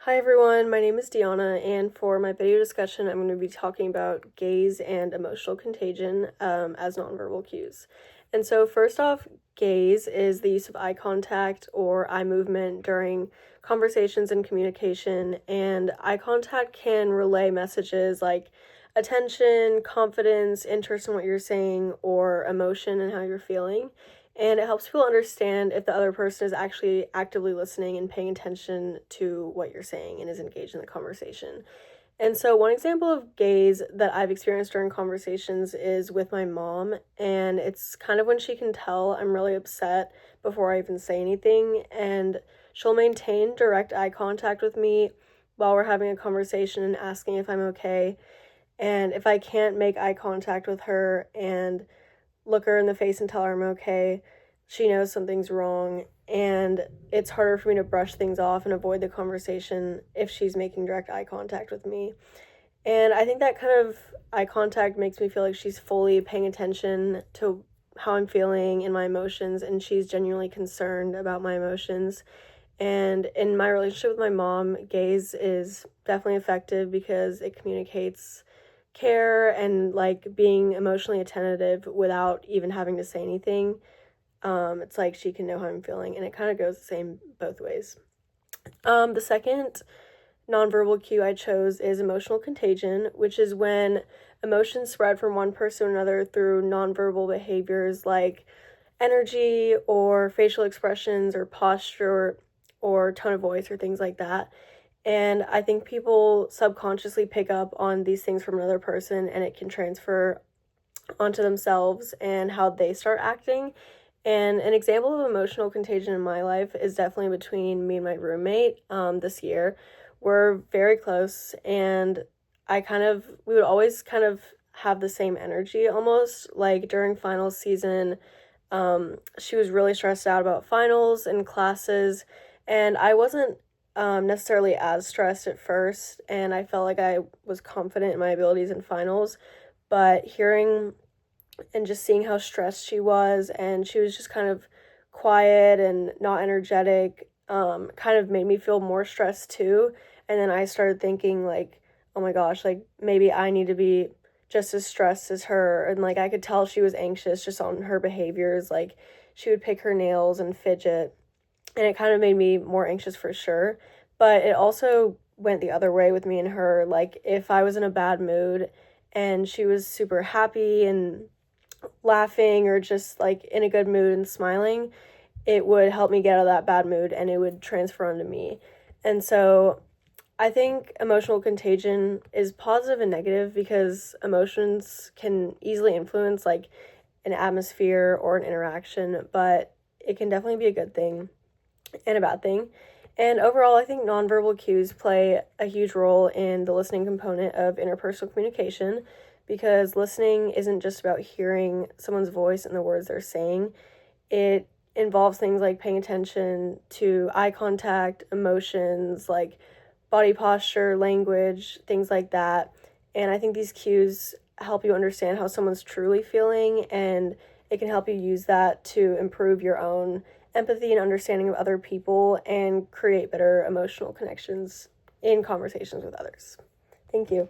Hi everyone, my name is Deanna, and for my video discussion, I'm going to be talking about gaze and emotional contagion as nonverbal cues. And so, first off, gaze is the use of eye contact or eye movement during conversations and communication, and eye contact can relay messages like attention, confidence, interest in what you're saying, or emotion and how you're feeling. And it helps people understand if the other person is actually actively listening and paying attention to what you're saying and is engaged in the conversation. And so, one example of gaze that I've experienced during conversations is with my mom, and it's kind of when she can tell I'm really upset before I even say anything, and she'll maintain direct eye contact with me while we're having a conversation and asking if I'm okay. And if I can't make eye contact with her and look her in the face and tell her I'm okay, she knows something's wrong, and it's harder for me to brush things off and avoid the conversation if she's making direct eye contact with me. And I think that kind of eye contact makes me feel like she's fully paying attention to how I'm feeling and my emotions, and she's genuinely concerned about my emotions. And in my relationship with my mom, gaze is definitely effective because it communicates care and like being emotionally attentive without even having to say anything. It's like she can know how I'm feeling, and it kind of goes the same both ways. The second nonverbal cue I chose is emotional contagion, which is when emotions spread from one person to another through nonverbal behaviors like energy or facial expressions or posture or tone of voice or things like that. And I think people subconsciously pick up on these things from another person, and it can transfer onto themselves and how they start acting. And an example of emotional contagion in my life is definitely between me and my roommate this year. We're very close, and we would always kind of have the same energy almost. Like during finals season, she was really stressed out about finals and classes, and I wasn't necessarily as stressed at first, and I felt like I was confident in my abilities in finals. But hearing and just seeing how stressed she was, and she was just kind of quiet and not energetic, kind of made me feel more stressed too. And then I started thinking, like, oh my gosh, like maybe I need to be just as stressed as her. And like I could tell she was anxious just on her behaviors. Like she would pick her nails and fidget, and it kind of made me more anxious for sure. But it also went the other way with me and her. Like if I was in a bad mood and she was super happy and laughing or just like in a good mood and smiling, it would help me get out of that bad mood and it would transfer onto me. And so I think emotional contagion is positive and negative because emotions can easily influence like an atmosphere or an interaction, but it can definitely be a good thing and a bad thing. And overall, I think nonverbal cues play a huge role in the listening component of interpersonal communication because listening isn't just about hearing someone's voice and the words they're saying. It involves things like paying attention to eye contact, emotions, like body posture, language, things like that. And I think these cues help you understand how someone's truly feeling, and it can help you use that to improve your own empathy and understanding of other people and create better emotional connections in conversations with others. Thank you.